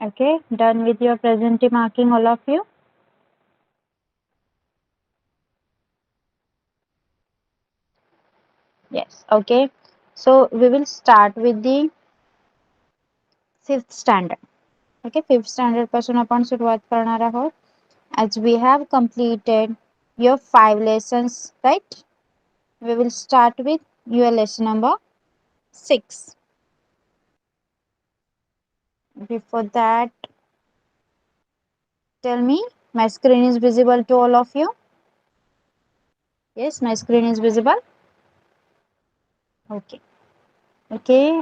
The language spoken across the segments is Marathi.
Okay, done with your present marking, all of you? Yes, okay. So we will start with the 5th standard. Okay, 5th standard पासून आपण सुरुवात करणार आहोत. As we have completed your 5 lessons, right? We will start with your lesson number 6. Before that, tell me, my screen is visible to all of you? Yes, my screen is visible. Okay. Okay,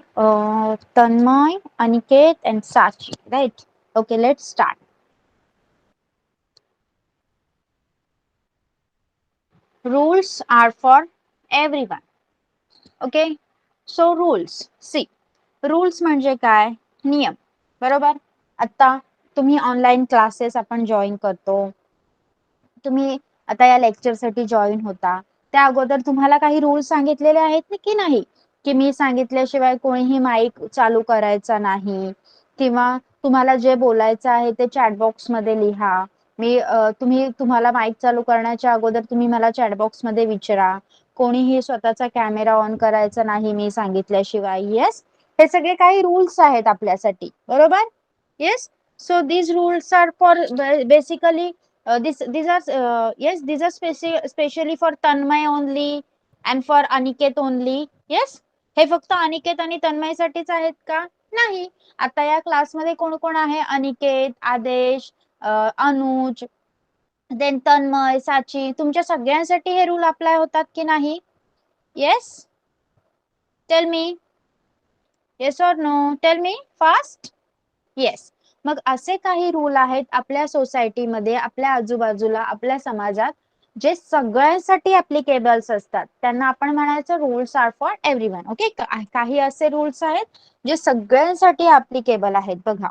Tanmay, Aniket, and Sachi, right? Okay, let's start. Rules are for everyone. Okay, so rules. See, rules म्हणजे काय? नियम, बरोबर? आता तुम्ही ऑनलाईन क्लासेस आपण जॉईन करतो. तुम्ही आता या लेक्चर साठी जॉईन होता. त्या अगोदर तुम्हाला काही रूल्स सांगितलेले आहेत की नाही? की मी सांगितल्याशिवाय कोणीही माईक चालू करायचा नाही किंवा तुम्हाला जे बोलायचं आहे ते चॅट बॉक्स मध्ये लिहा. तुम्हाला माईक चालू करण्याच्या अगोदर तुम्ही मला चॅट बॉक्स मध्ये विचारा. कोणीही स्वतःचा कॅमेरा ऑन करायचा नाही मी सांगितल्याशिवाय. येस, हे सगळे काही रूल्स आहेत आपल्यासाठी, बरोबर? Yes, so these rules are for basically these are yes, these are specially for Tanmay only and for Aniket only. Yes, हे फक्त अनिकेत आणि तन्मय साठीच आहेत का? नाही. आता या क्लासमध्ये कोण कोण आहे? अनिकेत, आदेश, अनुज, देन तन्मय, साची, तुमच्या सगळ्यांसाठी हे रूल अप्लाय होतात की नाही? Yes, tell me. Yes or no? Tell me fast. Yes, मग असे काही रूल आहेत आपल्या सोसायटीमध्ये, आपल्या आजूबाजूला, आपल्या समाजात जे सगळ्यांसाठी ऍप्लिकेबल्स असतात. त्यांना आपण म्हणायचं rules are for everyone. Okay, काही असे रूल्स आहेत जे सगळ्यांसाठी ऍप्लिकेबल आहेत. बघा,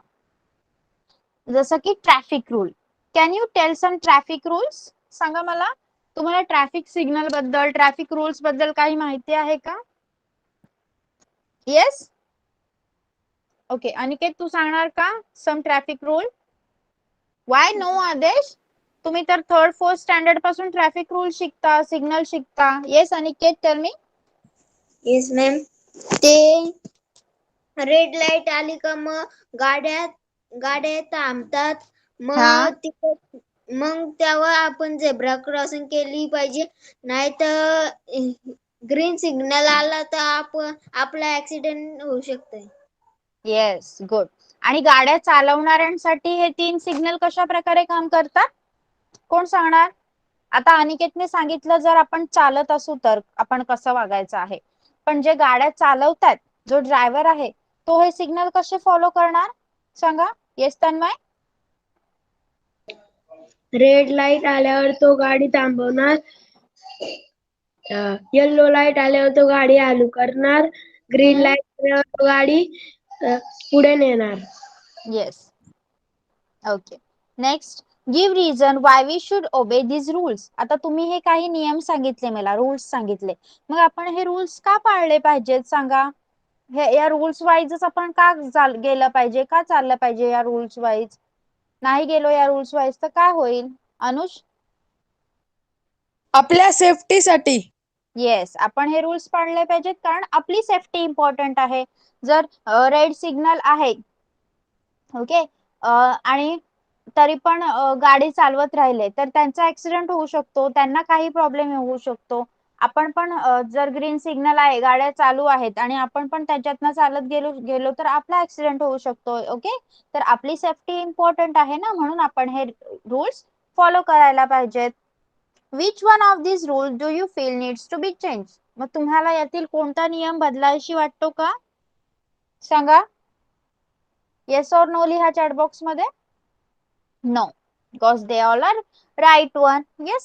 जसं की traffic rule. Can you tell some traffic rules? सांगा मला, तुम्हाला ट्रॅफिक सिग्नल बद्दल, ट्रॅफिक रूल्स बद्दल काही माहिती आहे का? Yes, okay. अनिकेत, तू सांगणार का सम ट्रॅफिक रूल? वाय नो आदेश? तुम्ही तर 3rd 4th स्टँडर्ड पासून ट्रॅफिक रूल शिकता, सिग्नल शिकता. Yes Aniket, tail me. Yes ma'am, ते रेड लाईट आली का मग गाड्या थांबतात. मग तेव्हा आपण झेब्रा क्रॉसिंग केली पाहिजे, नाहीतर ग्रीन सिग्नल आला तर आपला ऍक्सिडेंट होऊ शकतोय. Yes, good. आणि गाड्या चालवणाऱ्यांसाठी हे 3 सिग्नल कशा प्रकारे काम करतात? कोण सांगणार? आता अनिकेतने सांगितलं, जर आपण चालत असू तर आपण कसं वागायचं आहे. पण जे गाड्या चालवतात, जो ड्रायव्हर आहे, तो हे सिग्नल कसे फॉलो करणार? सांगा. येस तन्मय? रेड लाईट आल्यावर तो गाडी थांबवणार, येलो लाईट आल्यावर तो गाडी चालू करणार, ग्रीन लाईट आल्यावर तो गाडी पुढे नेणार. Yes, okay. Next, give reason why we should obey this rules. आता तुम्ही हे काही नियम सांगितले, मला रूल्स सांगितले, मग आपण हे रूल्स का पाळले पाहिजेत? सांगा. हे या रूल्स वाईजच आपण का गेलं पाहिजे, का चाललं पाहिजे या रूल्स वाईज? नाही गेलो या रूल्स वाईज तर काय होईल? अनुज? आपल्या सेफ्टीसाठी. येस, आपण हे रूल्स पाळले पाहिजेत कारण आपली सेफ्टी इम्पॉर्टंट आहे. जर रेड सिग्नल आहे, ओके, आणि तरी पण गाडी चालवत राहिले तर त्यांचा ऍक्सिडेंट होऊ शकतो, त्यांना काही प्रॉब्लेम होऊ शकतो. आपण पण जर ग्रीन सिग्नल आहे, गाड्या चालू आहेत आणि आपण पण त्याच्यातनं चालत गेलो तर आपला ऍक्सिडेंट होऊ शकतो. ओके, तर आपली सेफ्टी इम्पॉर्टंट आहे ना, म्हणून आपण हे रूल्स फॉलो करायला पाहिजेत. Which one of this rules do you feel needs to be change? मग तुम्हाला यातील कोणता नियम बदलायशी वाटतो का? सांगा. येस और नो लिहा चॅट बॉक्स मध्ये. No, because they all are right one. Yes.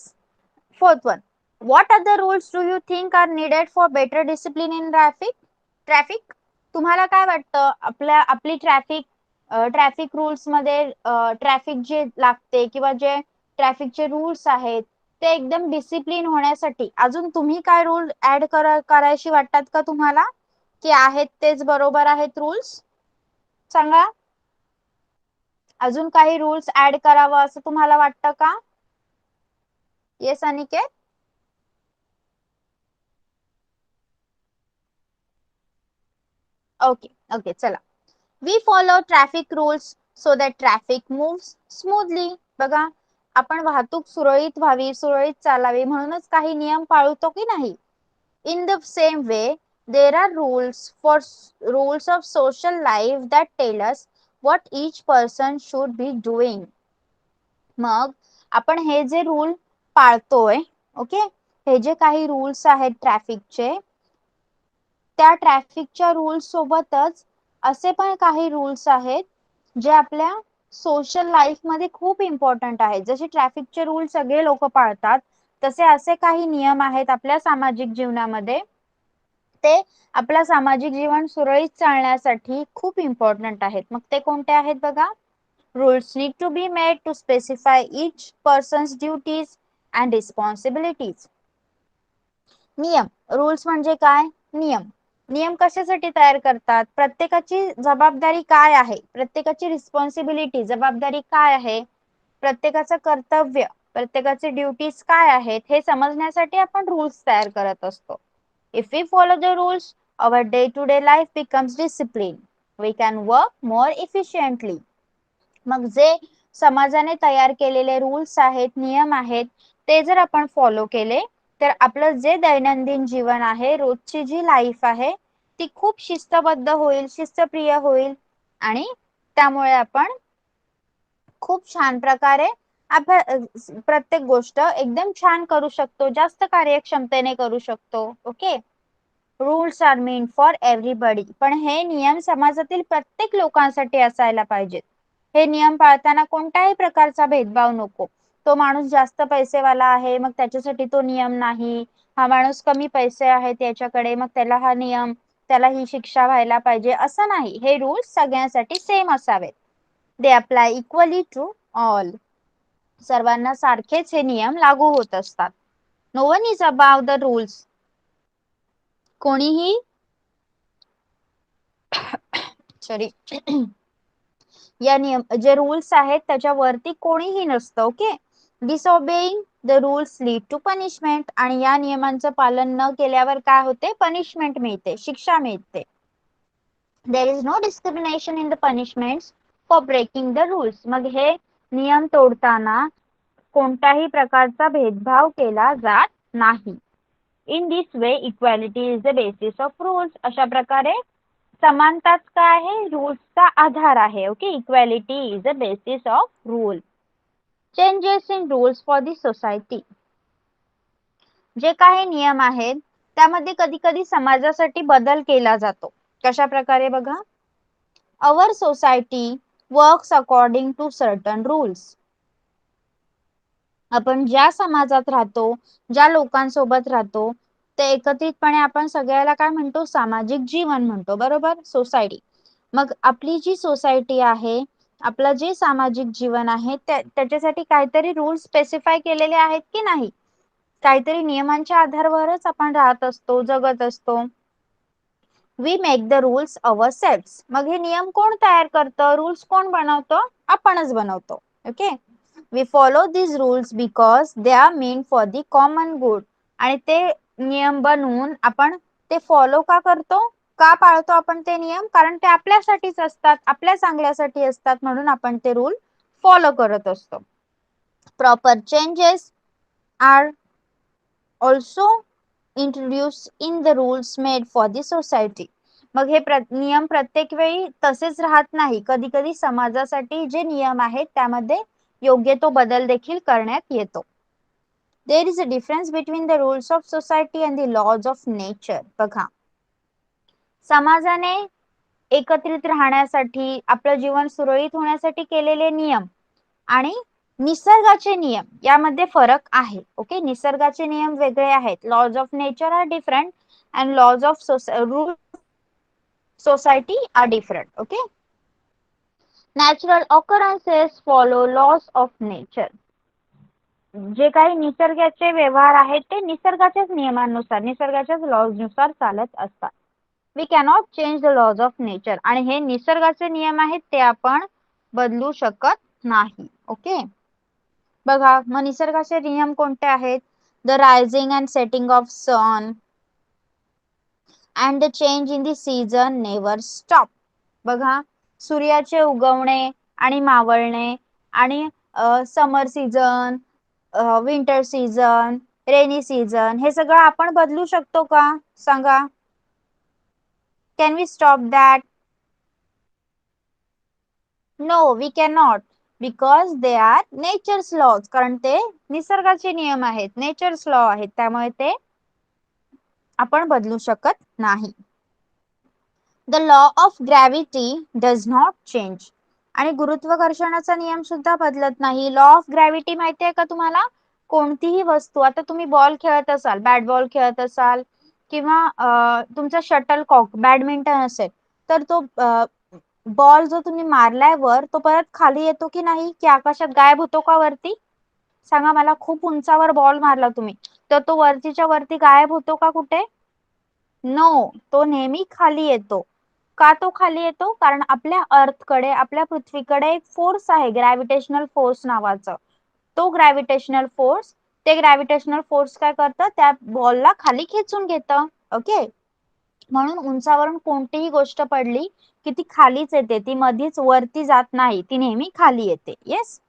4th one. What other rules do you think are needed for better discipline in traffic? तुम्हाला काय वाटतं? आपली ट्रॅफिक रूल्स मध्ये ट्रॅफिक जे लागते किंवा जे ट्रॅफिकचे रूल्स आहेत ते एकदम डिसिप्लिन होण्यासाठी अजून तुम्ही काय रूल ऍड करायशी वाटतात का तुम्हाला, की आहेत तेच बरोबर आहेत रूल्स? सांगा. अजून काही रूल्स ऍड करावं असं तुम्हाला वाटतं का? येस अनिकेत? ओके ओके चला. We follow traffic rules so that traffic moves smoothly. बघा, आपण वाहतूक सुरळीत व्हावी, सुरळीत चालावी म्हणूनच काही नियम पाळतो की नाही. In the same way, there are rules of social life that tell us what each person should be doing. मग आपण हे जे रूल पाळतोय, ओके, हे जे काही रूल्स आहेत ट्रॅफिकचे, त्या ट्रॅफिकच्या रूल्स सोबतच असे पण काही रूल्स आहेत जे आपल्या सोशल लाईफ मध्ये खूप इम्पॉर्टंट आहेत. जसे ट्रॅफिकचे रूल सगळे लोक पाळतात, तसे असे काही नियम आहेत आपल्या सामाजिक जीवनामध्ये, ते आपलं सामाजिक जीवन सुरळीत चालण्यासाठी खूप इम्पॉर्टंट आहेत. मग ते कोणते आहेत बघा. Rules need to be made to specify each persons duties and responsibilities. नियम, रूल्स म्हणजे काय? नियम. नियम कशासाठी तयार करतात? प्रत्येकाची जबाबदारी काय आहे, प्रत्येकाची रिस्पॉन्सिबिलिटी जबाबदारी काय आहे, प्रत्येकाचं कर्तव्य, प्रत्येकाचे ड्युटीज काय आहेत हे समजण्यासाठी आपण रूल्स तयार करत असतो. If we follow the rules, our day-to-day life becomes disciplined. We can work more efficiently. मग जे समाजाने तयार केलेले रूल्स आहेत, नियम आहेत, ते जर आपण फॉलो केले तर आपलं जे दैनंदिन जीवन आहे, रोजची जी लाईफ आहे, ती खूप शिस्तबद्ध होईल, शिस्तप्रिय होईल आणि त्यामुळे आपण खूप छान प्रकारे प्रत्येक गोष्ट एकदम छान करू शकतो, जास्त कार्यक्षमतेने करू शकतो. Okay. Rules are meant for everybody. पण हे नियम समाजातील प्रत्येक लोकांसाठी असायला पाहिजेत. हे नियम पाळताना कोणत्याही प्रकारचा भेदभाव नको. तो माणूस जास्त पैसेवाला आहे मग त्याच्यासाठी तो नियम नाही, हा माणूस कमी पैसे आहेत त्याच्याकडे मग त्याला हा नियम, त्याला ही शिक्षा व्हायला पाहिजे असं नाही. हे रूल्स सगळ्यांसाठी सेम असावेत. They apply equally to all. सर्वांना सारखेच हे नियम लागू होत असतात. No one is above the rules. कोणीही सॉरी या नियम जे रूल्स आहेत त्याच्यावरती कोणीही नसतं. Okay. Disobeying the rules lead to punishment. आणि या नियमांचं पालन न केल्यावर काय होते? पनिशमेंट मिळते, शिक्षा मिळते. There is no discrimination in the punishments for breaking the rules. मग हे नियम तोडताना कोणत्याही प्रकारचा भेदभाव केला जात नाही. In this way equality is the basis of rules. अशा प्रकारे समानताच काय आहे? रूल्सचा आधार आहे. Okay. Equality is the basis of rule. Changes in rules for the society. जे काही नियम आहेत त्यामध्ये कधी कधी समाजासाठी बदल केला जातो. कशा प्रकारे बघा. Our society works according to certain rules. आपण ज्या समाजात राहतो, ज्या लोकांसोबत राहतो, ते एकत्रितपणे आपण सगळ्याला काय म्हणतो? सामाजिक जीवन म्हणतो. बरोबर. सोसायटी. मग आपली जी सोसायटी आहे, आपलं जे सामाजिक जीवन आहे त्याच्यासाठी काहीतरी रूल्स स्पेसिफाय केलेले आहेत की नाही? काहीतरी नियमांच्या आधारावरच आपण राहत असतो, जगत असतो. We make the rules our self. मग हे नियम कोण तयार करतं? रूल्स कोण बनवतं? आपणच बनवतो. Okay. We follow these rules because they are meant for the common good. आणि ते नियम बनवून आपण ते फॉलो का करतो? का पाळतो आपण ते नियम? कारण ते आपल्यासाठीच असतात, आपल्या चांगल्यासाठी असतात, म्हणून आपण ते रूल फॉलो करत असतो. Proper changes are also introduce in the rules made for the society. मग हे नियम प्रत्येक वेळी तसेच राहत नाही. कधी कधी समाजासाठी जे नियम आहेत त्यामध्ये योग्य तो बदल देखील करण्यात येतो. There is a difference between the rules of society and the laws of nature. बघा, समाजाने एकत्रित राहण्यासाठी, आपलं जीवन सुरळीत होण्यासाठी केलेले नियम आणि निसर्गाचे नियम यामध्ये फरक आहे. ओके. निसर्गाचे नियम वेगळे आहेत. Laws of nature are different and laws of rule society are different. Okay. Natural occurrences follow laws of nature. जे काही निसर्गाचे व्यवहार आहेत ते निसर्गाच्याच नियमांनुसार, निसर्गाच्याच लॉजनुसार चालत असतात. We cannot change the laws of nature. आणि हे निसर्गाचे नियम आहेत ते आपण बदलू शकत नाही. ओके, बघा मग निसर्गाचे नियम कोणते आहेत? The rising and setting of sun and the change in the season never stop. बघा, सूर्याचे उगवणे आणि मावळणे आणि summer season, winter season, rainy season, हे सगळं आपण बदलू शकतो का? सांगा. Can we stop that? No, we can not, because they are nature's laws. कारण ते निसर्गाचे नियम आहेत, नेचर्स लॉ आहेत, त्यामुळे ते आपण बदलू शकत नाही. The law of gravity does not change. आणि गुरुत्वाकर्षणाचा नियम सुद्धा बदलत नाही. लॉ ऑफ ग्रॅव्हिटी माहिती आहे का तुम्हाला? कोणतीही वस्तू, आता तुम्ही बॉल खेळत असाल, बॅट बॉल खेळत असाल किंवा तुमचा शटल कॉक बॅडमिंटन असेल, तर तो बॉल जो तुम्ही मारलाय वर, तो परत खाली येतो की नाही, की आकाशात गायब होतो का वरती? सांगा मला. खूप उंचावर बॉल मारला तुम्ही, तर तो वरतीच्या वरती गायब होतो का कुठे? नो, तो नेहमी खाली येतो. का तो खाली येतो? कारण आपल्या अर्थकडे, आपल्या पृथ्वीकडे एक फोर्स आहे, ग्रॅव्हिटेशनल फोर्स नावाचं. तो ग्रॅव्हिटेशनल फोर्स, ते ग्रॅव्हिटेशनल फोर्स काय करतं? त्या बॉलला खाली खेचून घेतं. ओके, म्हणून उंचावरून कोणतीही गोष्ट पडली की ती खालीच येते, ती मधीच वरती जात नाही, ती नेहमी खाली येते. Yes.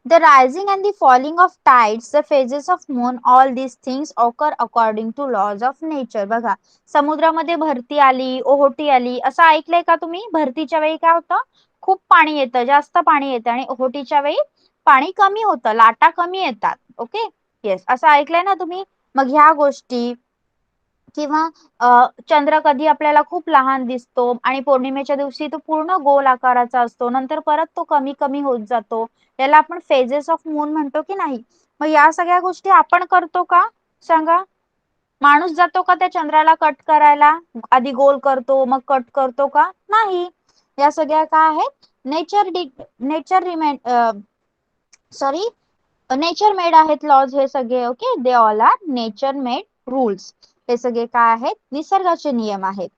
The rising and the falling of tides, the phases of moon, all these things occur according to laws of nature. बघा, समुद्रामध्ये भरती आली, ओहोटी आली, असं ऐकलंय का तुम्ही? भरतीच्या वेळी काय होतं? खूप पाणी येतं, जास्त पाणी येतं, आणि ओहोटीच्या वेळी पाणी कमी होतं, लाटा कमी येतात. ओके, येस, असं ऐकलंय ना तुम्ही? मग ह्या गोष्टी किंवा चंद्र कधी आपल्याला खूप लहान दिसतो आणि पौर्णिमेच्या दिवशी तो पूर्ण गोल आकाराचा असतो, नंतर परत तो कमी कमी होत जातो, याला आपण फेजेस ऑफ मून म्हणतो की नाही? मग या सगळ्या गोष्टी आपण करतो का? सांगा. माणूस जातो का त्या चंद्राला कट करायला? आधी गोल करतो, मग कट करतो का? नाही. या सगळ्या काय आहेत? Nature remade, sorry, nature made आहेत लॉज हे सगळे. Okay, they all are nature made rules. हे सगळे काय आहेत? निसर्गाचे नियम आहेत.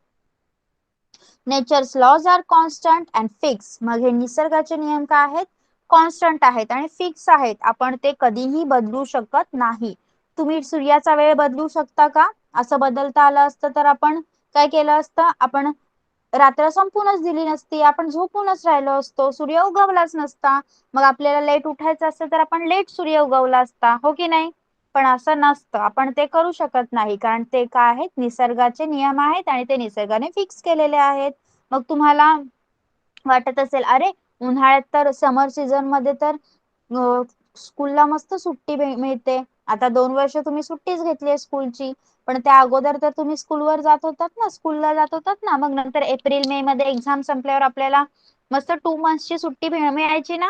Nature's laws are constant and fix. मग हे निसर्गाचे नियम काय आहेत? कॉन्स्टंट आहेत आणि फिक्स आहेत. आपण ते कधीही बदलू शकत नाही. तुम्ही सूर्याचा वेळ बदलू शकता का? असं बदलता आलं असतं तर आपण काय केलं असतं? आपण रात्र संपूनच दिली नसती, आपण झोपूनच राहिलो असतो, सूर्य उगवलाच नसता. मग आपल्याला लेट उठायचं असतं तर आपण लेट सूर्य उगवला असता, हो की नाही? पण असं नसतं, आपण ते करू शकत नाही, कारण ते काय आहेत? निसर्गाचे नियम आहेत आणि ते निसर्गाने फिक्स केलेले आहेत. मग तुम्हाला वाटत असेल, अरे उन्हाळ्यात तर, समर सीझन मध्ये तर स्कूलला मस्त सुट्टी मिळते. आता 2 वर्ष तुम्ही सुट्टीच घेतली स्कूलची, पण त्या अगोदर तर तुम्ही स्कूलवर जात होतात ना, स्कूलला जात होतात ना. मग नंतर एप्रिल मे मध्ये एक्झाम संपल्यावर आपल्याला मस्त 2 मंथ्सची सुट्टी मिळायची ना.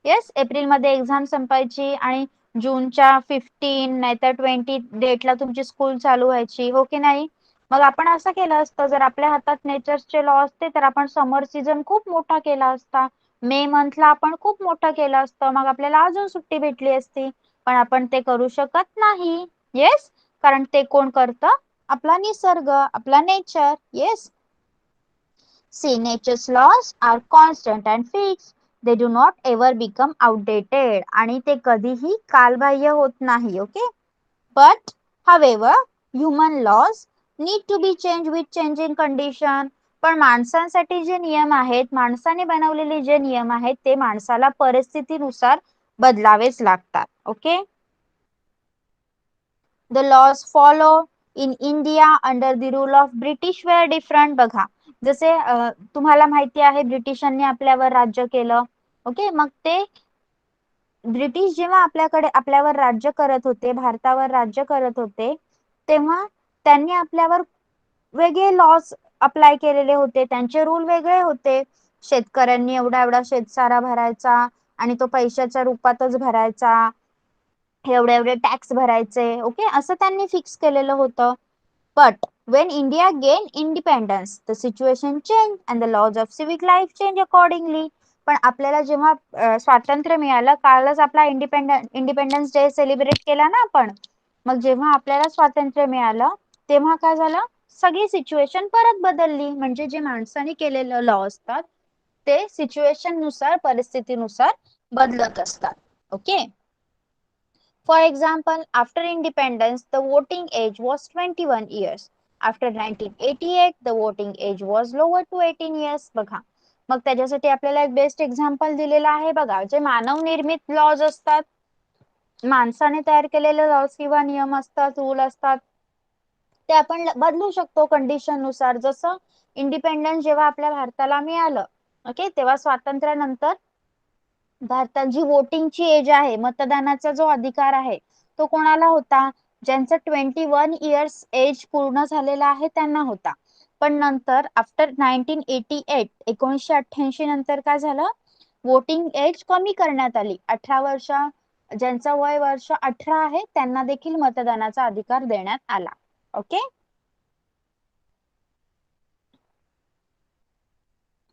येस, एप्रिल मध्ये एक्झाम संपायची आणि जूनच्या 15 नाहीतर 20 डेटला तुमची स्कूल चालू व्हायची, हो की नाही? मग आपण असं केलं असतं, जर आपल्या हातात नेचरचे लॉ असते तर आपण समर सीझन खूप मोठा केला असता, मे मंथला आपण खूप मोठं केलं असतं, मग आपल्याला अजून सुट्टी भेटली असती. पण आपण ते करू शकत नाही. येस, कारण ते कोण करतं? आपला निसर्ग, आपला nature. Yes. See, nature's laws are constant and fixed. They do not ever become outdated. आणि ते कधीही कालबाह्य होत नाही. Okay? But, however, human laws need to be changed with changing condition. पण माणसांसाठी जे नियम आहेत, माणसाने बनवलेले जे नियम आहेत, ते माणसाला परिस्थितीनुसार बदलावेच लागतात. Okay, the laws follow in India under the rule of British were different. बघा, जसे तुम्हाला माहिती आहे ब्रिटिशांनी आपल्यावर राज्य केलं. ओके, मग ते ब्रिटिश जेव्हा आपल्यावर राज्य करत होते, भारतावर राज्य करत होते, तेव्हा त्यांनी आपल्यावर वेगळे लॉज अप्लाय केलेले होते, त्यांचे रूल वेगळे होते. शेतकऱ्यांनी एवढा एवढा शेतसारा भरायचा आणि तो पैशाच्या रूपातच भरायचा, एवढे एवढे टॅक्स भरायचे. ओके, असं त्यांनी फिक्स केलेलं होतं. But when India gained independence, the situation changed and the laws of civic life changed accordingly. पण आपल्याला जेव्हा स्वातंत्र्य मिळालं, कालच आपला इंडिपेंडन्स डे सेलिब्रेट केला ना आपण, मग जेव्हा आपल्याला स्वातंत्र्य मिळालं तेव्हा काय झालं? सगळी सिच्युएशन परत बदलली. म्हणजे जे माणसाने केलेलं लॉ असतात ते सिच्युएशन नुसार, परिस्थितीनुसार बदलत असतात. Okay. For example, after independence, the voting age was 21 years. After 1988, the voting age was lowered to 18 years. बघा, मग त्याच्यासाठी आपल्याला एक बेस्ट एक्झाम्पल दिलेला आहे बघा. जे मानव निर्मित लॉज असतात, माणसाने तयार केलेले लॉज किंवा नियम असतात, रूल असतात, ते आपण बदलू शकतो कंडिशन नुसार. जसं इंडिपेंडन्स जेव्हा आपल्या भारताला मिळालं, ओके, तेव्हा स्वातंत्र्यानंतर भारतात जी वोटिंगची एज आहे, मतदानाचा जो अधिकार आहे, तो कोणाला होता? ज्यांचं 21 इयर्स एज पूर्ण झालेला आहे त्यांना होता. पण नंतर आफ्टर 1988, 1988 नंतर काय झालं? वोटिंग एज कमी करण्यात आली. 18 वर्ष, ज्यांचं वय वर्ष 18 आहे त्यांना देखील मतदानाचा अधिकार देण्यात आला. Okay.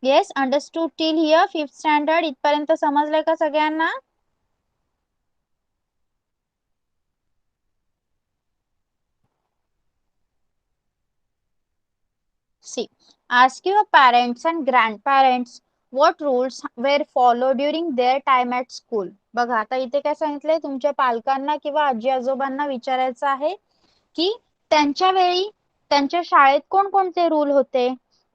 Yes, understood till here, 5th standard इथपर्यंत समजलंय का सगळ्यांना? See, ask your parents and grandparents what rules were followed during their time at school. बघा, आता इथे काय सांगितलंय? तुमच्या पालकांना किंवा आजी आजोबांना विचारायचं आहे की त्यांच्या वेळी त्यांच्या शाळेत कोणकोणते रूल होते.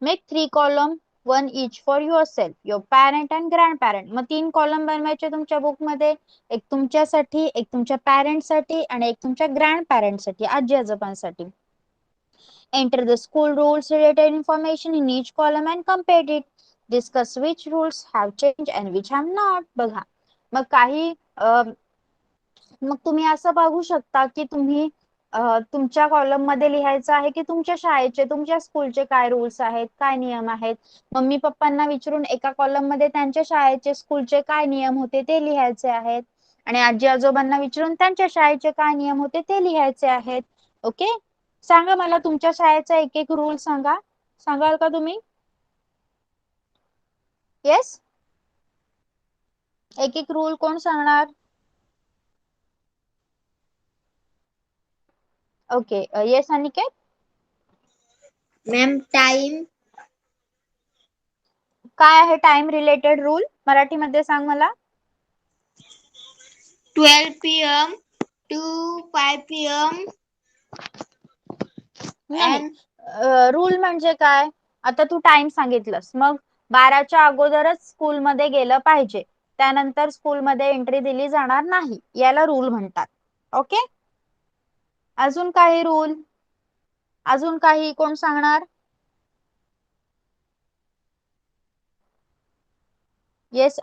Make 3 column, 1 each for yourself, your parent and grandparent. मग 3 कॉलम बनवायचे तुमच्या बुक मध्ये, एक तुमच्यासाठी, एक तुमच्या पॅरेंट्स साठी आणि एक तुमच्या ग्रँड पॅरेंट्स साठी, आजी आजोबांसाठी. Enter the school rules related information in each column and compare it. Discuss which rules have changed and which have not. बघा, मग काही मग तुम्ही असं बघू शकता की तुम्ही तुमच्या कॉलम मध्ये लिहायचं आहे की तुमच्या शाळेचे, तुमच्या स्कूलचे काय रूल्स आहेत, काय नियम आहेत. मम्मी पप्पांना विचारून एका कॉलम मध्ये त्यांच्या शाळेचे, स्कूलचे काय नियम होते ते लिहायचे आहेत, आणि आजी आजोबांना विचारून त्यांच्या शाळेचे काय नियम होते ते लिहायचे आहेत. ओके. सांगा मला तुमच्या शाळेचा एक एक रूल सांगा. सांगाल का तुम्ही? येस, एक एक रूल कोण सांगणार? Okay. Yes Aniket. Ma'am, time काय आहे टाइम रिलेटेड रूल? मराठीमध्ये सांग मला. 12 PM to 5 PM. नाही, रूल म्हणजे काय? आता तू टाइम सांगितलंस, मग 12च्या अगोदरच स्कूलमध्ये गेलं पाहिजे, त्यानंतर स्कूलमध्ये एंट्री दिली जाणार नाही, याला रूल म्हणतात. ओके. अजून काही रूल? अजून काही कोण सांगणार? येस,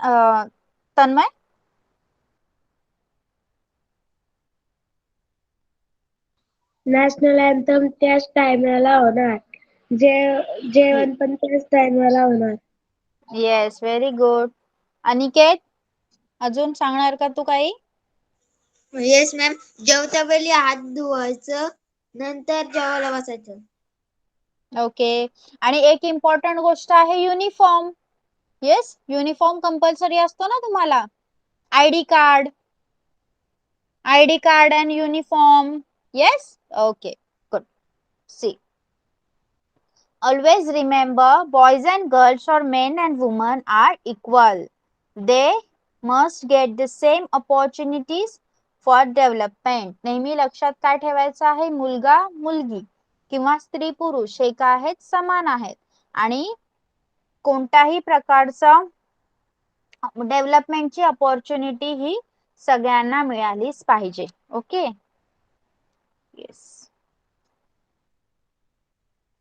तन्मय. नॅशनल अँथम त्याच टायमाला होणार, जेवण पण त्याच टायमाला होणार. Yes, very good. अनिकेत, अजून सांगणार का तू काही? येस मॅम, जेवता वेळी हात धुवायचं, नंतर जेवायला बसायचं. ओके. आणि एक इम्पॉर्टंट गोष्ट आहे युनिफॉर्म. येस, युनिफॉर्म कंपल्सरी असतो ना तुम्हाला. ID card and uniform. Yes, okay, good. See, always remember, boys and girls or men and women are equal. They must get the same opportunities for development. नेहमी लक्षात काय ठेवायचं आहे? मुलगा मुलगी किंवा स्त्री पुरुष हे काय आहेत? समान आहेत, आणि कोणत्याही प्रकारचा डेव्हलपमेंटची अपॉर्च्युनिटी ही सगळ्यांना मिळालीच पाहिजे. Okay. Yes.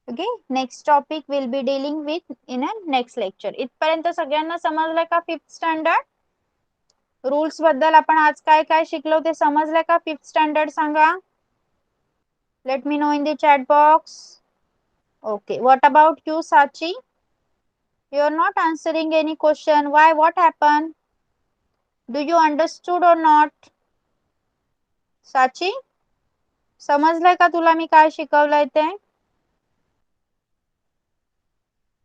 Okay. Next topic will be dealing with in a next lecture. इथपर्यंत सगळ्यांना समजलंय का 5th स्टँडर्ड? रूल्स बद्दल आपण आज काय काय शिकलो ते समजलंय का 5th स्टँडर्ड? सांगा. Let me know in the chat box. Okay. What about you, साची? You are not answering any question. Why? What happened? Do you understood or not? साची, समजलंय का तुला मी काय शिकवलंय ते?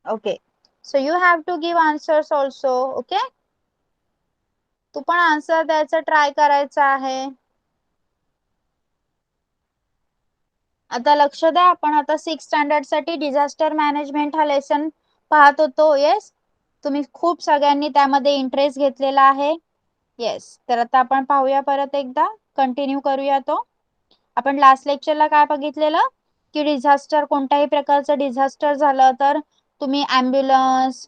Okay. So you have to give answers also. Okay. तू पण आन्सर द्यायचं ट्राय करायचं आहे. आता लक्ष द्या, आपण आता 6th स्टँडर्ड साठी डिझास्टर मॅनेजमेंट हा लेसन पाहत होतो. येस, तुम्ही खूप सगळ्यांनी त्यामध्ये इंटरेस्ट घेतलेला आहे. येस, तर आता आपण पाहूया परत एकदा, कंटिन्यू करूया तो. आपण लास्ट लेक्चरला काय बघितलेलं की डिझास्टर, कोणत्याही प्रकारचं डिझास्टर झालं तर तुम्ही ambulance,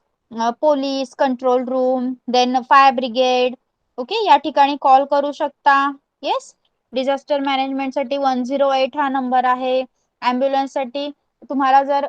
police control room, then fire brigade, okay, या ठिकाणी कॉल करू शकता. येस, डिझास्टर मॅनेजमेंटसाठी 108 हा नंबर आहे. ॲम्ब्युलन्ससाठी तुम्हाला जर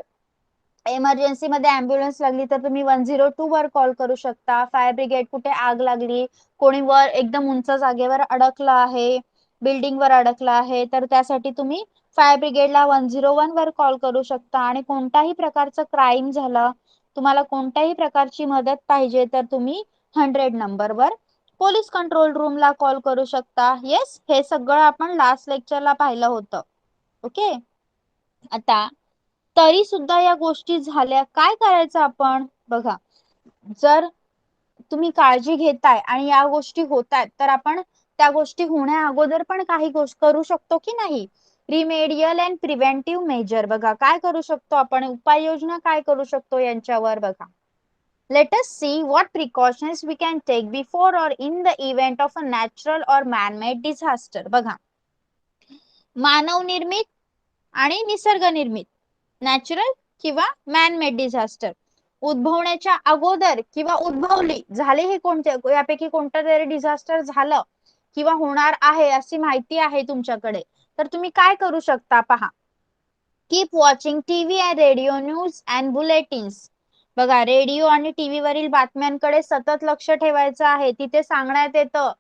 इमर्जन्सी मध्ये ॲम्ब्युलन्स लागली तर तुम्ही 102 वर कॉल करू शकता. फायर ब्रिगेड, कुठे आग लागली, कोणी वर एकदम उंच जागेवर अडकलं आहे, बिल्डिंग वर अडकलं आहे, तर त्यासाठी तुम्ही फायर ब्रिगेडला 101 वर कॉल करू शकता. आणि कोणत्याही प्रकारचं क्राईम झालं, तुम्हाला कोणत्याही प्रकारची मदत पाहिजे तर तुम्ही 100 नंबरवर पोलीस कंट्रोल रूमला कॉल करू शकता. येस, हे सगळं आपण लास्ट लेक्चरला पाहिलं होतं. ओके, आता तरी सुद्धा या गोष्टी झाल्या, काय करायचं आपण? बघा, जर तुम्ही काळजी घेताय आणि या गोष्टी होतायत तर आपण त्या गोष्टी होण्या अगोदर पण काही गोष्ट करू शकतो की नाही? रिमेडियल अँड प्रिव्हेंटिव्ह मेजर, बघा काय करू शकतो आपण, उपाययोजना काय करू शकतो यांच्यावर बघा. Let us see what precautions we can take before or in the event of a natural or man-made disaster. बघा, मानव निर्मित आणि निसर्ग निर्मित, नॅचरल किंवा मॅन मेड डिझास्टर, उद्भवण्याच्या अगोदर किंवा उद्भवली झाले, हे कोणते यापैकी कोणतं तरी डिझास्टर झालं किंवा होणार आहे अशी माहिती आहे तुमच्याकडे, तर तुम्ही काय करू शकता पहा. Keep watching TV and radio news and bulletins. बघा, रेडिओ आणि टीव्ही वरील बातम्यांकडे सतत लक्ष ठेवायचं आहे. तिथे सांगण्यात येतं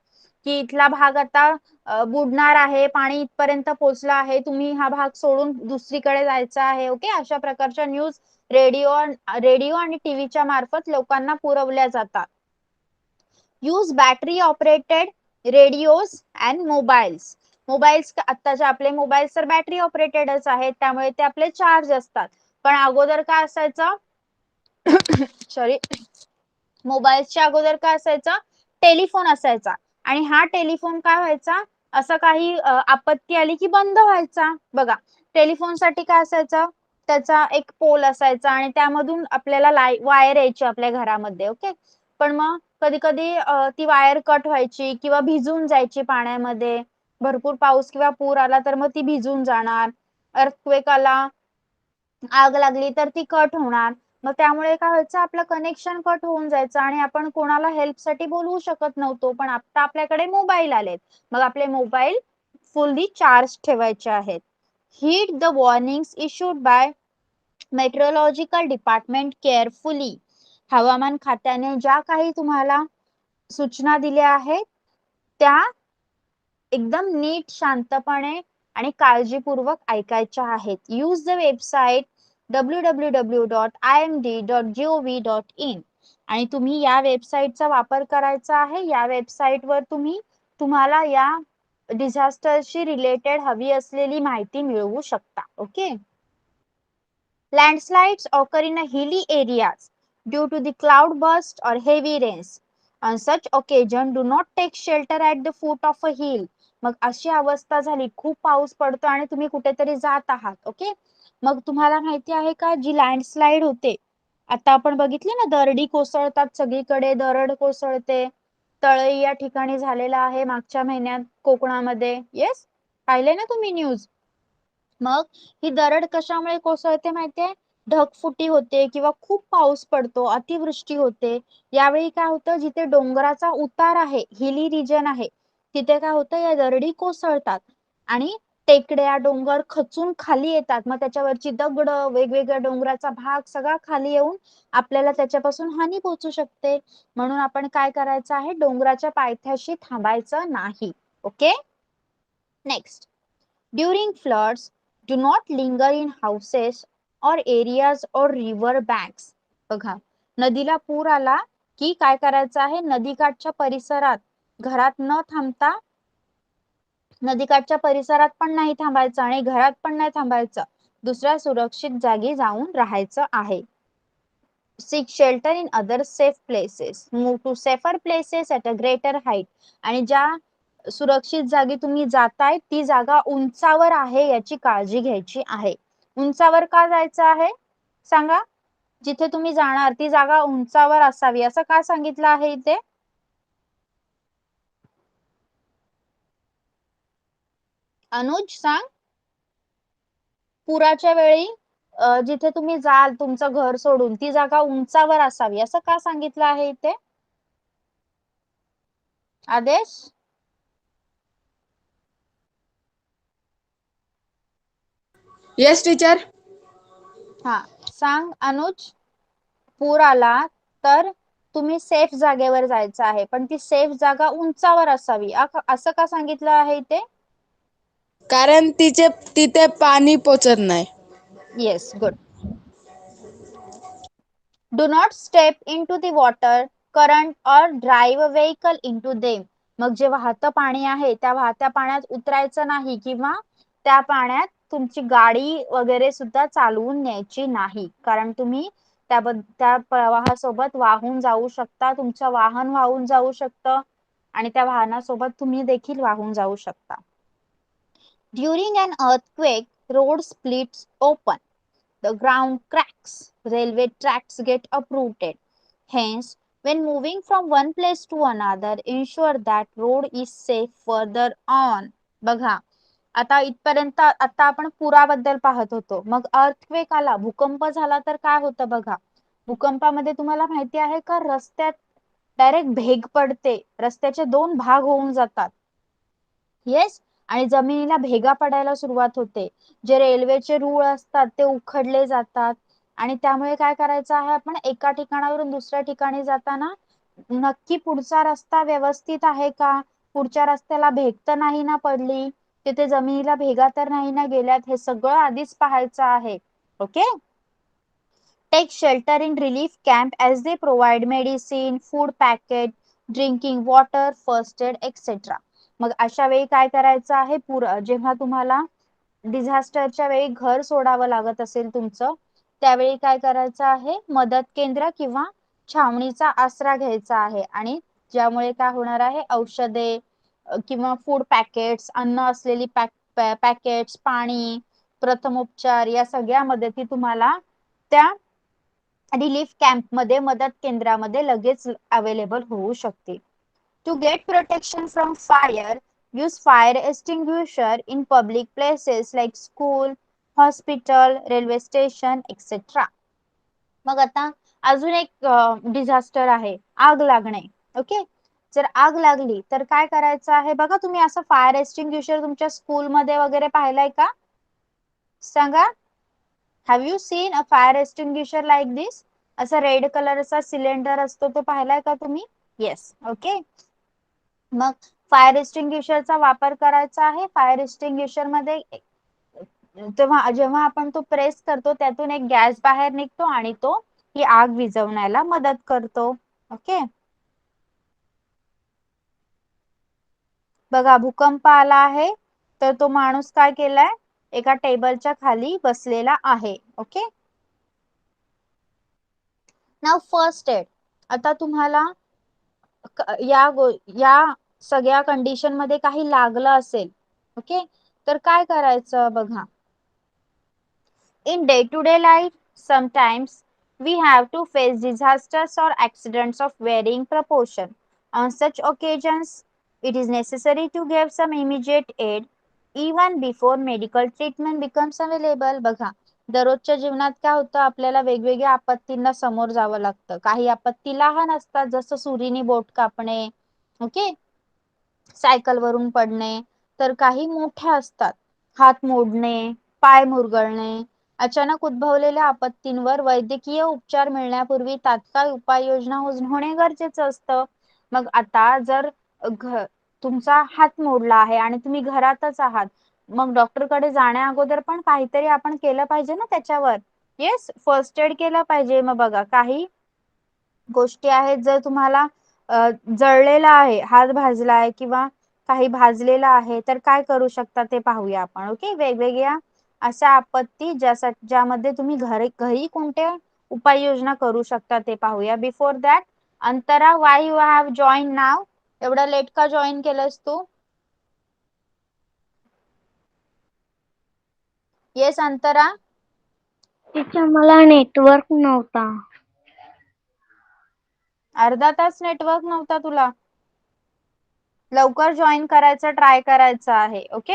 की इथला भाग आता बुडणार आहे, पाणी इथपर्यंत पोहोचलं आहे, तुम्ही हा भाग सोडून दुसरीकडे जायचं आहे. ओके, अशा प्रकारच्या न्यूज रेडिओ आणि टीव्हीच्या मार्फत लोकांना पुरवल्या जातात. Use battery operated radios and mobiles. Mobiles, आत्ताचे आपले मोबाईल्स तर बॅटरी ऑपरेटेडच आहेत, त्यामुळे ते आपले चार्ज असतात. पण अगोदर काय असायचं, सॉरी, मोबाईलच्या अगोदर काय असायचं, टेलिफोन असायचा. आणि हा टेलिफोन काय व्हायचा, असं काही आपत्ती आली की बंद व्हायचा. बघा, टेलिफोनसाठी काय असायचं, त्याचा एक पोल असायचा आणि त्यामधून आपल्याला वायर यायची आपल्या घरामध्ये. ओके, पण मग कधी कधी ती वायर कट व्हायची किंवा भिजून जायची पाण्यामध्ये. भरपूर पाऊस किंवा पूर आला तर मग ती भिजून जाणार. अर्थक्वेक आला, आग लागली तर ती कट होणार. मग त्यामुळे काय व्हायचं, आपलं कनेक्शन कट होऊन जायचं आणि आपण कोणाला हेल्पसाठी बोलवू शकत नव्हतो. पण आता आपल्याकडे मोबाईल आलेत, मग आपले मोबाईल फुल्ली चार्ज ठेवायचे आहेत. Heed the warnings issued by meteorological department carefully. हवामान खात्याने ज्या काही तुम्हाला सूचना दिल्या आहेत त्या एकदम नीट, शांतपणे आणि काळजीपूर्वक ऐकायच्या आहेत. Use the website www.imd.gov.in. आणि तुम्ही या वेबसाईटचा वापर करायचा आहे. या वेबसाईटवर तुम्हाला या डिझास्टरशी रिलेटेड हवी असलेली माहिती मिळवू शकता. Okay, landslides occur in a hilly areas due to the cloud burst or heavy rains. On such occasion, do not take shelter at the foot of a hill. मग अशी अवस्था झाली, खूप पाऊस पडतो आणि तुम्ही कुठेतरी जात आहात. ओके, मग तुम्हाला माहिती आहे का, जी लँडस्लाइड होते, आता आपण बघितले ना, दरडी कोसळतात सगळीकडे, दरड कोसळते. तळई या ठिकाणी झालेला आहे मागच्या महिन्यात कोकणामध्ये. येस, पाहिले ना तुम्ही न्यूज. मग ही दरड कशामुळे कोसळते माहितीये, ढगफुटी होते किंवा खूप पाऊस पडतो, अतिवृष्टी होते. यावेळी काय होतं, जिथे डोंगराचा उतार आहे, हिली रिजन आहे, तिथे काय होतं, या दरडी कोसळतात आणि टेकड्या, डोंगर खचून खाली येतात. मग त्याच्यावरची दगड, वेगवेगळ्या डोंगराचा भाग सगळा खाली येऊन आपल्याला त्याच्यापासून हानी पोहोचू शकते. म्हणून आपण काय करायचं आहे, डोंगराच्या पायथ्याशी थांबायचं नाही. Okay, next, during floods do not linger in houses or areas or river banks. बघा, नदीला पूर आला की काय करायचं आहे, नदीकाठच्या परिसरात घरात न थांबता, नदीकाठच्या परिसरात पण नाही थांबायचं आणि घरात पण नाही थांबायचं, दुसऱ्या सुरक्षित जागी जाऊन राहायचं आहे. seek shelter in other safe places, move to safer places at a greater height. आणि ज्या सुरक्षित जागी तुम्ही जाताय ती जागा उंचावर आहे याची काळजी घ्यायची आहे. उंचावर का जायचं आहे सांगा, जिथे तुम्ही जाणार ती जागा उंचावर असावी असं का सांगितलं आहे इथे? अनुज सांग. पुराच्या वेळी जिथे तुम्ही जाल तुमचं घर सोडून ती जागा उंचावर असावी असं का सांगितलं आहे इथे? आदेश. Yes teacher. हा सांग अनुज. पूर आला तर तुम्ही सेफ जागेवर जायचं आहे पण ती सेफ जागा उंचावर असावी असं का सांगितलं आहे इथे? कारण तिथे पाणी पोचत नाही. Yes good. Do not step into the water, current or drive a vehicle into them. मग जे वाहतं पाणी आहे त्या वाहत्या पाण्यात उतरायचं नाही किंवा त्या पाण्यात तुमची गाडी वगैरे सुद्धा चालवून न्यायची नाही कारण तुम्ही त्या प्रवाहासोबत वाहून जाऊ शकता, तुमचं वाहन वाहून जाऊ शकतं आणि त्या वाहनासोबत तुम्ही देखील वाहून जाऊ शकता. During an earthquake, road splits open. The ground cracks, railway tracks get uprooted. Hence, when moving from one place to another, ensure that road is safe further on. बघा आता इथपर्यंत आता आपण पुराबद्दल पाहत होतो. मग अर्थक्वेक आला, भूकंप झाला तर काय होतं बघा. भूकंपामध्ये तुम्हाला माहिती आहे का रस्त्यात डायरेक्ट भेग पडते, रस्त्याचे 2 भाग होऊन जातात. येस, आणि जमिनीला भेगा पडायला सुरुवात होते. जे रेल्वेचे रूळ असतात ते उखडले जातात आणि त्यामुळे काय करायचं आहे आपण एका ठिकाणावरून दुसऱ्या ठिकाणी जाताना नक्की पुढचा रस्ता व्यवस्थित आहे का, पुढच्या रस्त्याला भेग तर नाही ना पडली, तिथे जमिनीला भेगा तर नाही ना गेल्यात, हे सगळं आधीच पाहायचं आहे. Okay. Take shelter in relief camp as they provide medicine, food packet, drinking water, first aid, etc. मग अशा वेळी काय करायचं आहे, जेव्हा तुम्हाला डिझास्टरच्या वेळी घर सोडावं लागत असेल तुमचं, त्यावेळी काय करायचं आहे, मदत केंद्र किंवा छावणीचा आसरा घ्यायचा आहे आणि ज्यामुळे काय होणार आहे, औषधे किंवा फूड पॅकेट्स, अन्न असलेली पॅकेट्स, पाणी, प्रथमोपचार या सगळ्या मदती तुम्हाला त्या रिलीफ कॅम्प मध्ये, मदत केंद्रामध्ये लगेच अवेलेबल होऊ शकते. To get protection from fire, use fire extinguisher in public places like school, hospital, railway station, etc. मग आता अजून एक डिझास्टर आहे, आग लागणे. ओके. जर आग लागली तर काय करायचं आहे बघा, तुम्ही असं फायर एक्सटिंग्विशर तुमच्या स्कूलमध्ये वगैरे पाहिलंय का? सांगा. Have you seen a fire extinguisher like this? असा रेड कलरचा सिलेंडर असतो तो पाहिलाय का तुम्ही? येस. ओके. मग फायर एक्सटिंग्विशरचा वापर करायचा आहे. फायर एक्सटिंग्विशर मध्ये जेव्हा आपण तो प्रेस करतो त्यातून एक गॅस बाहेर निघतो आणि तो ही आग विझवण्याला मदत करतो. ओके. बघा भूकंप आला आहे तर तो माणूस काय केलाय, एका टेबलच्या खाली बसलेला आहे. ओके. नाव फर्स्ट एड. आता तुम्हाला या सगळ्या कंडिशन मध्ये काही लागलं असेल, ओके, तर काय करायचं बघा. In day-to-day life, sometimes we have to face disasters or accidents of varying proportion. On such occasions, it is necessary to give some immediate aid even before medical treatment becomes available. बघा दररोजच्या जीवनात काय होतं, आपल्याला वेगवेगळ्या आपत्तींना समोर जावं लागतं. काही आपत्ती लहान असतात जसं सुरीने बोट कापणे, ओके, सायकल वरून पडणे, तर काही मोठ्या असतात, हात मोडणे, पाय मुरगळणे. अचानक उद्भवलेल्या आपत्तींवर वैद्यकीय उपचार मिळण्यापूर्वी तात्काळ उपाययोजना होणे गरजेचं असतं. मग आता जर तुमचा हात मोडला आहे आणि तुम्ही घरातच आहात, मग डॉक्टरकडे जाण्या अगोदर पण काहीतरी आपण केलं पाहिजे ना त्याच्यावर. येस, फर्स्ट एड केलं पाहिजे. मग बघा काही गोष्टी आहेत, जर तुम्हाला जळलेला आहे, हात भाजलाय किंवा काही भाजलेला आहे तर काय करू शकता ते पाहूया आपण. ओके. वेगवेगळ्या अशा आपत्ती ज्यामध्ये तुम्ही घरी कोणत्या उपाययोजना करू शकता ते पाहूया. Before that, Antara, why you have join now? एवढा लेट का जॉईन केलंस तू? येस अंतरा. टीचर मला नेटवर्क नव्हता. अर्धा तास नेटवर्क नव्हता तुला? लवकर जॉईन करायचं ट्राय करायचं आहे. Okay,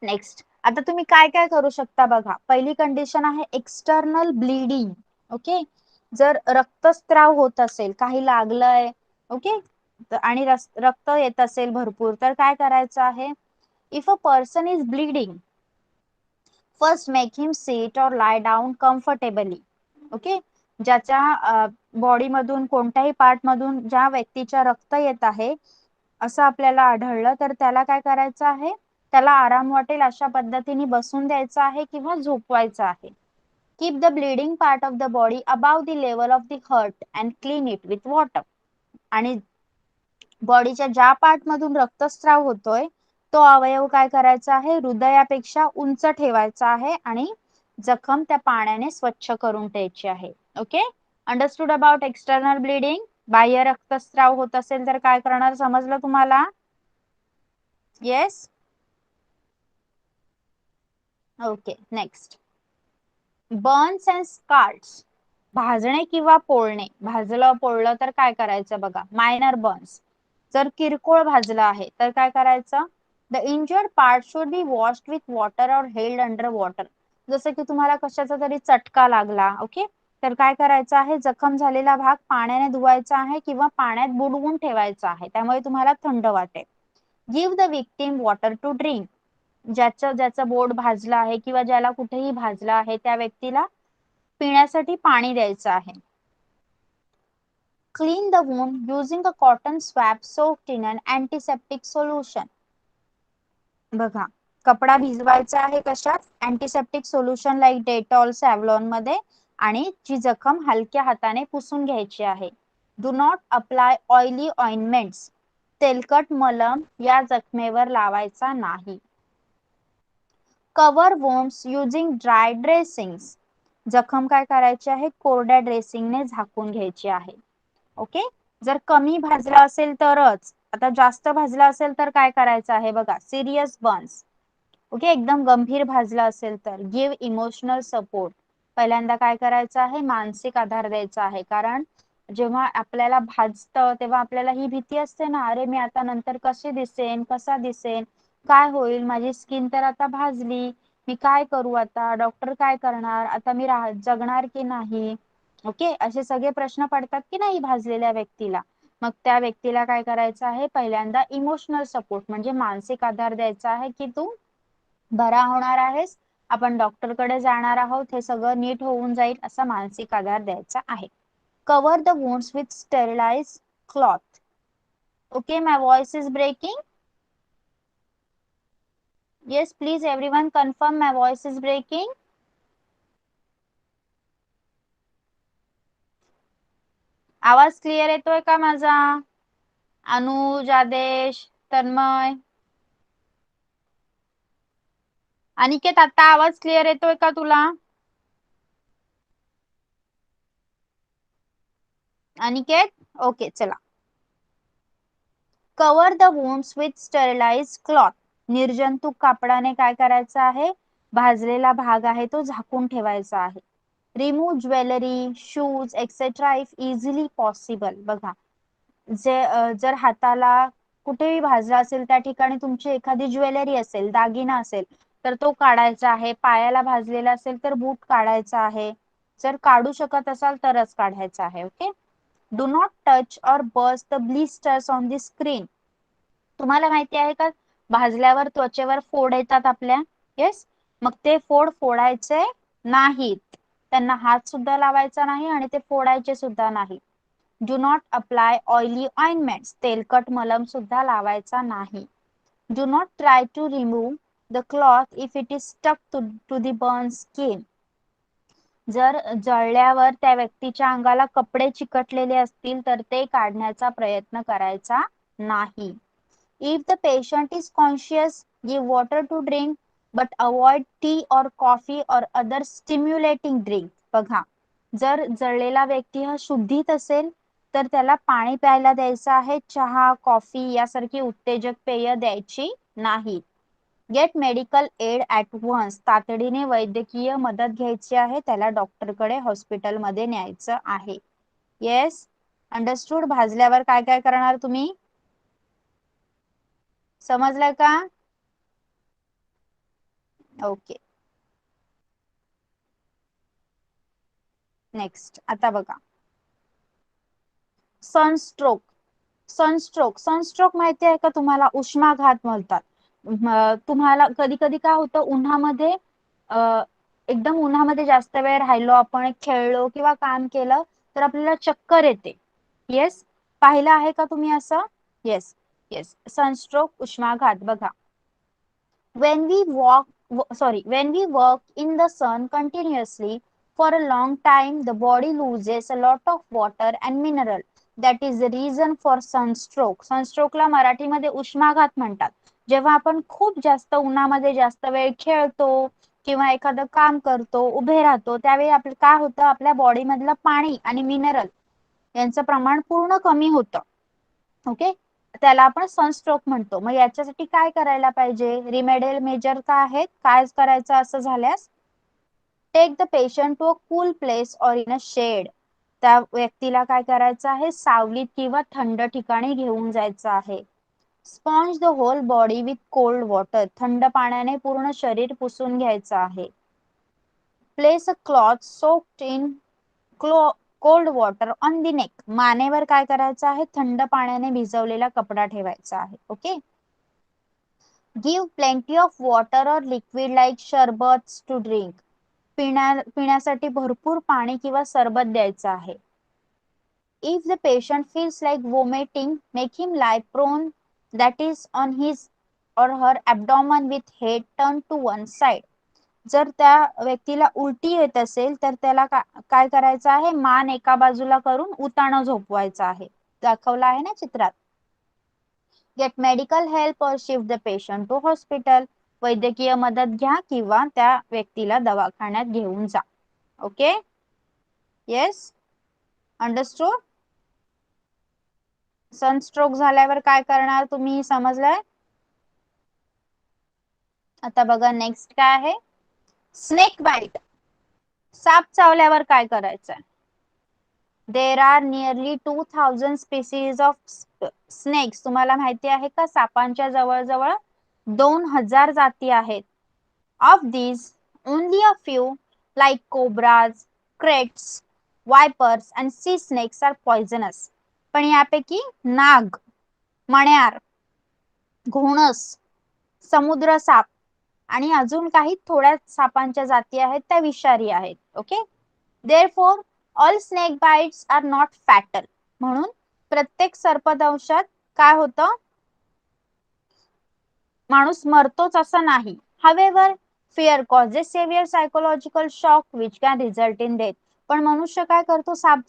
next. आता तुम्ही काय काय करू शकता बघा. पहिली कंडिशन आहे एक्सटर्नल ब्लिडिंग. ओके, जर रक्तस्राव होत असेल, काही लागलंय, ओके, आणि रक्त येत असेल भरपूर, तर काय करायचं आहे? If a person is bleeding, first make him sit or lie down comfortably. Okay, ज्याच्या बॉडी मधून कोणत्याही पार्ट मधून ज्या व्यक्तीच्या रक्त येत आहे असं आपल्याला आढळलं, तर त्याला काय करायचं आहे? त्याला आराम वाटेल अशा पद्धतीने बसून द्यायचं आहे किंवा झोपवायचं आहे. Keep the bleeding part of the body above the level of the heart and clean it with water. आणि बॉडीच्या ज्या पार्ट मधून रक्तस्राव होतोय तो अवयव काय करायचा आहे? हृदयापेक्षा उंच ठेवायचा आहे आणि जखम त्या पाण्याने स्वच्छ करून द्यायची आहे. Okay, understood about external bleeding? बाह्य रक्तस्राव होत असेल तर काय करणार, समजलं तुम्हाला? Yes, okay, next. Burns and scars, भाजणे किंवा पोळणे. भाजलं पोळलं तर काय करायचं बघा. मायनर बर्न्स, जर किरकोळ भाजलं आहे तर काय करायचं? The injured part should be washed with water और हेल्ड अंडर वॉटर. जसं की तुम्हाला कशाचा तरी चटका लागला, ओके, तर काय करायचं आहे? जखम झालेला भाग पाण्याने धुवायचा आहे किंवा पाण्यात बुडवून ठेवायचा आहे, त्यामुळे तुम्हाला थंड वाटेल. Give the victim water to drink. ज्याचं बोट भाजलं आहे किंवा ज्याला कुठेही भाजलं आहे त्या व्यक्तीला पिण्यासाठी पाणी द्यायचं आहे. Clean the wound using a cotton swab soaked in an antiseptic solution. बघा, कपडा भिजवायचा आहे कशात? Antiseptic solution like Dettol, Savlon मध्ये, आणि जी जखम हलक्या हाताने पुसून घ्यायची आहे. Do not apply oily ointments. तेलकट मलम या जखमेवर लावायचा नाही. Cover wounds using dry dressings. जखम काय करायची आहे? कोरड्या ड्रेसिंगने झाकून घ्यायची आहे. ओके, जर कमी भाजला असेल तरच. आता जास्त भाजला असेल तर काय करायचं आहे बघा. सिरियस बर्न्स, ओके, एकदम गंभीर भाजला असेल तर गिव्ह इमोशनल सपोर्ट. पहिल्यांदा काय करायचं आहे? मानसिक आधार द्यायचा आहे. कारण जेव्हा आपल्याला भाजतं तेव्हा आपल्याला ही भीती असते ना, अरे मी आता नंतर कशी दिसेन, कसा दिसेन, काय होईल, माझी स्किन तर आता भाजली, मी काय करू आता, डॉक्टर काय करणार, आता मी जगणार की नाही. ओके, असे सगळे प्रश्न पडतात की नाही भाजलेल्या व्यक्तीला. मग त्या व्यक्तीला काय करायचं आहे? पहिल्यांदा इमोशनल सपोर्ट म्हणजे मानसिक आधार द्यायचा आहे की तू बरा होणार आहेस, आपण डॉक्टरकडे जाणार आहोत, हे सगळं नीट होऊन जाईल, असा मानसिक आधार द्यायचा आहे. Cover the wounds with sterilise cloth. Okay, my voice is breaking. Yes, please everyone confirm my voice is breaking. आवाज क्लिअर येतोय का माझा? अनुज, आदेश, तन्मय, अनिकेत, आता आवाज क्लिअर येतोय का तुला? अनिकेत, ओके, चला. Cover the wounds with sterilise cloth. निर्जंतुक कापडाने काय करायचं आहे? भाजलेला भाग आहे तो झाकून ठेवायचा आहे. Remove jewellery, shoes etcetera if easily possible. बघा, जर हाताला कुठेही भाजला असेल त्या ठिकाणी तुमची एखादी ज्वेलरी असेल, दागिना असेल, तर तो काढायचा आहे. पायाला भाजलेला असेल तर बूट काढायचा आहे. जर काढू शकत असाल तरच काढायचा आहे. ओके, डू नॉट टच और burst the blisters on the screen. तुम्हाला माहिती आहे का, भाजल्यावर त्वचेवर फोड येतात आपल्या. येस, मग ते फोड फोडायचे नाहीत, त्यांना हात सुद्धा लावायचा नाही आणि ते फोडायचे सुद्धा नाही. Do not apply oily ointments. तेलकट मलम सुद्धा लावायचा नाही. Do not try to remove the cloth if it is stuck to the burn skin. जर जळल्यावर त्या व्यक्तीच्या अंगाला कपडे चिकटलेले असतील तर ते काढण्याचा प्रयत्न करायचा नाही. If the patient is conscious, give water to drink but avoid tea or coffee or other stimulating drink. बघा, जर जळलेला व्यक्ती हा शुद्धीत असेल तर त्याला पाणी प्यायला द्यायचं आहे. चहा, कॉफी यासारखी उत्तेजक पेय द्यायची नाही. Get medical aid at once. तातडीने वैद्यकीय मदत घ्यायची आहे, त्याला डॉक्टरकडे हॉस्पिटलमध्ये न्यायचं आहे. Yes, understood. भाजल्यावर काय काय करणार तुम्ही, समजलंय का? ओके. नेक्स्ट आता बघा, सनस्ट्रोक. सनस्ट्रोक माहिती आहे का तुम्हाला? उष्माघात म्हणतात. तुम्हाला कधी कधी काय होतं, उन्हामध्ये एकदम उन्हामध्ये जास्त वेळ राहिलो आपण, खेळलो किंवा काम केलं तर आपल्याला चक्कर येते. येस, पाहिलं आहे का तुम्ही असं? येस येस, सनस्ट्रोक, उष्माघात. बघा, when we work in the sun continuously for a long time, the body loses a lot of water and mineral. That is the reason for sunstroke. सनस्ट्रोकला मराठीमध्ये उष्माघात म्हणतात. जेव्हा आपण खूप जास्त उन्हामध्ये जास्त वेळ खेळतो किंवा एखादं काम करतो, उभे राहतो, त्यावेळी आपलं काय होतं, आपल्या बॉडी मधलं पाणी आणि मिनरल यांचं प्रमाण पूर्ण कमी होतं. ओके, त्याला आपण सनस्ट्रोक म्हणतो. मग याच्यासाठी काय करायला पाहिजे? रिमेडियल मेजर काय आहेत, काय करायचं असं झाल्यास? Take the patient to a cool place or in a shade. त्या व्यक्तीला काय करायचं आहे? सावलीत किंवा थंड ठिकाणी घेऊन जायचं आहे. Sponge the whole body with cold water. थंड पाण्याने पूर्ण शरीर पुसून घ्यायचं आहे. Place a cloth soaked in cold water on the neck. मानेवर काय करायचं आहे? थंड पाण्याने भिजवलेला कपडा ठेवायचा आहे. Okay. Give plenty of water or liquid like sharbat to drink. पिण्यासाठी भरपूर पाणी किंवा सरबत द्यायचं आहे. If the patient feels like vomiting, make him lie prone, that is on his or her abdomen with head turn to one side. जर त्या व्यक्तीला उलटी येत असेल तर त्याला काय करायचं आहे? मान एका बाजूला करून उताणं झोपवायचं आहे. दाखवलं आहे ना चित्रात. Get medical help or shift the patient to hospital. वैद्यकीय मदत घ्या किंवा त्या व्यक्तीला दवाखान्यात घेऊन जा. Okay, yes, understood. सनस्ट्रोक झाल्यावर काय करणार तुम्ही, समजलंय? आता बघा नेक्स्ट काय आहे, स्नेक बाईट. साप चावल्यावर काय करायचंय? There are nearly 2000 species of snakes. तुम्हाला माहिती आहे का, सापांच्या जवळजवळ 2000 जाती आहेत. Of these only a few like cobras, crets, vipers and sea snakes are poisonous. पण यापैकी नाग, मण्यार, घोणस, समुद्र साप आणि अजून काही थोड्या सापांच्या जाती आहेत त्या विषारी आहेत. Okay, therefore all snake bites are not fatal. म्हणून प्रत्येक सर्पदंशात काय होतं, माणूस मरतोच असं नाही. However, fear causes severe psychological shock which can result in death. पण मनुष्य काय करतो, साप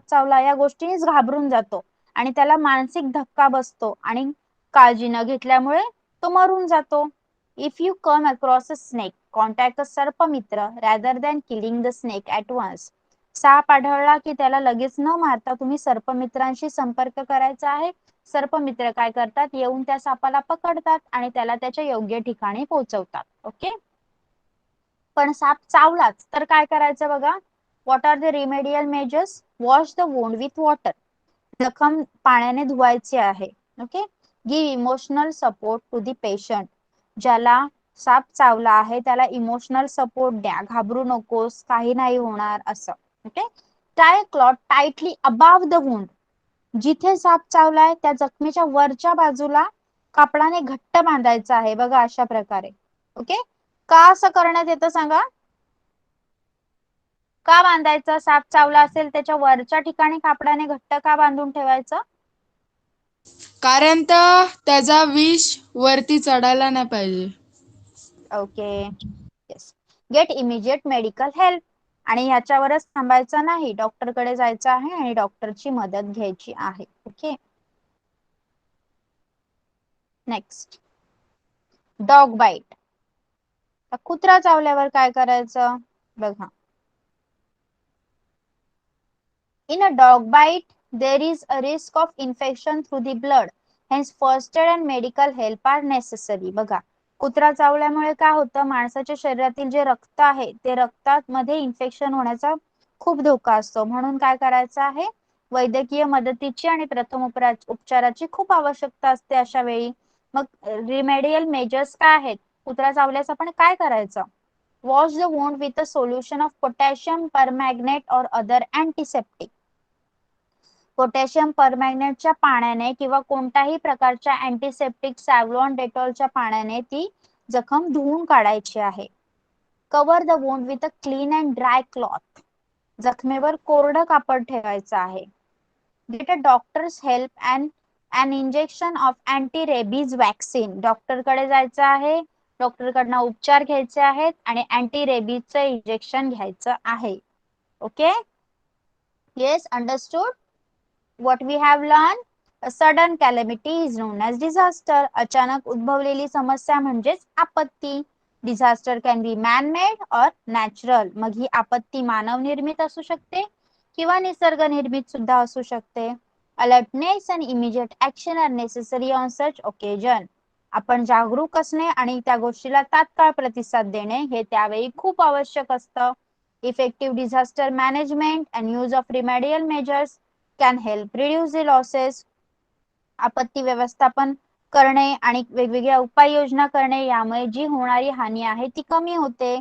चावला या गोष्टीनेच घाबरून जातो आणि त्याला मानसिक धक्का बसतो आणि काळजी न घेतल्यामुळे तो मरून जातो. If you come across a snake, contact a sarpamitra rather than killing the snake at once. साप आढळला की त्याला लगेच न मारता तुम्ही सर्पमित्रांशी संपर्क करायचा आहे. सर्पमित्र काय करतात, येऊन त्या सापाला पकडतात आणि त्याला त्याच्या योग्य ठिकाणी पोहोचवतात. ओके, पण साप चावलाच तर काय करायचं बघा. What are the remedial measures? Wash the wound with water. जखम पाण्याने धुवायची आहे. Okay, give emotional support to the patient. ज्याला साप चावला आहे त्याला इमोशनल सपोर्ट द्या. घाबरू नकोस, काही नाही होणार असं. Okay, tie cloth tightly above the wound. जिथे साप चावलाय त्या जखमेच्या वरच्या बाजूला कापडाने घट्ट बांधायचं आहे. बघा अशा प्रकारे. ओके, का असं करण्यात येतं सांगा? का बांधायचं? साप चावला असेल त्याच्या वरच्या ठिकाणी कापडाने घट्ट का बांधून ठेवायचं? कारण त्याचा विष वरती चढायला नाही पाहिजे. Okay, yes. Get immediate medical help. आणि ह्याच्यावरच थांबायचं नाही, डॉक्टरकडे जायचं आहे आणि डॉक्टरची मदत घ्यायची आहे. Okay, next, dog bite. कुत्रा चावल्यावर काय करायचं बघा. In a dog bite, there is a risk of infection through the blood. Hence, first aid and medical help are necessary. बघा, कुत्रा चावल्यामुळे काय होतं, माणसाच्या शरीरातील जे रक्त आहे ते रक्तात मध्ये इन्फेक्शन होण्याचा खूप धोका असतो. म्हणून काय करायचं आहे, वैद्यकीय मदतीची आणि प्रथम उपचाराची खूप आवश्यकता असते अशा वेळी. मग रिमेडियल मेजर्स काय आहेत, कुत्रा चावल्यास आपण काय करायचं? Wash the wound with a solution of potassium permanganate or other antiseptic. Potassium परमॅग्नेटच्या पाण्याने किंवा कोणत्याही प्रकारच्या अँटीसेप्टिक सॅव्लॉन डेटॉलच्या पाण्याने ती जखम धुवून काढायची आहे. Cover the wound with a clean and dry cloth. जखमेवर कोरडं कापड ठेवायचं आहे. Get a doctor's help and injection of anti rabies vaccine. डॉक्टरकडे जायचं आहे, डॉक्टरकडनं उपचार घ्यायचे आहेत आणि अँटी रेबीजचं इंजेक्शन घ्यायचं आहे. Okay, yes, understood. what we have learned, a sudden calamity is known as disaster. अचानक उद्भवलेली समस्या म्हणजेच आपत्ती. Disaster can be man made और नॅचरल. मग ही आपत्ती मानव निर्मित असू शकते किंवा निसर्ग निर्मित सुद्धा असू शकते. Alertness and immediate action are necessary on such occasion. आपण जागरूक असणे आणि त्या गोष्टीला तात्काळ प्रतिसाद देणे हे त्यावेळी खूप आवश्यक असतं. Effective disaster management and use of remedial measures can help reduce the losses. आपत्ती व्यवस्थापन करणे आणि वेगवेगळ्या उपाययोजना करणे यामुळे जी होणारी हानी आहे ती कमी होते.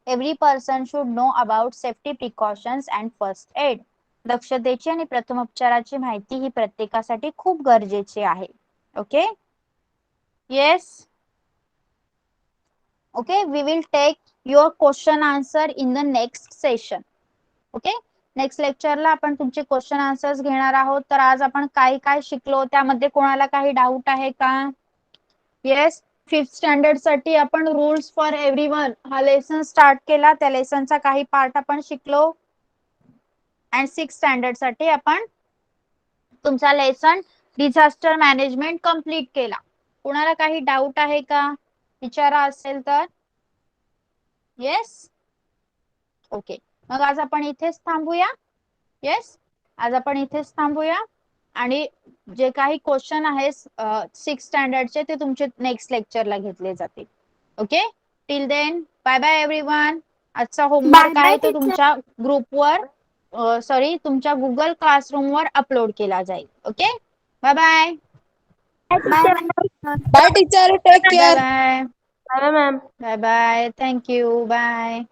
Every person should know about safety precautions and first aid. दक्षतेची आणि प्रथमोपचाराची माहिती ही प्रत्येकासाठी खूप गरजेची आहे. Okay, yes, okay, we will take your question answer in the next session. Okay, next लेक्चरला आपण तुमचे क्वेश्चन आन्सर्स घेणार आहोत. तर आज आपण काय काय शिकलो, त्यामध्ये कोणाला काही डाऊट आहे का? येस, 5th स्टँडर्ड साठी आपण रूल्स फॉर एव्हरीवन हा लेसन स्टार्ट केला. त्या लेसनचा काही पार्ट आपण शिकलो. अँड 6th स्टँडर्ड साठी आपण तुमचा लेसन डिझास्टर मॅनेजमेंट कंप्लीट केला. कोणाला काही डाऊट आहे का, विचारा असेल तर. येस, ओके, मग आज आपण इथेच थांबूया. येस, आज आपण इथेच थांबूया आणि जे काही क्वेश्चन आहेत 6th स्टँडर्डचे ते तुमचे नेक्स्ट लेक्चरला घेतले जातील. Okay, till then bye bye everyone. आजचा होमवर्क आहे तो तुमच्या ग्रुपवर सॉरी तुमच्या गुगल क्लासरूमवर अपलोड केला जाईल. Okay, bye bye. Bye teacher, take bye care. Bye. Ma'am. Bye bye, thank you, bye.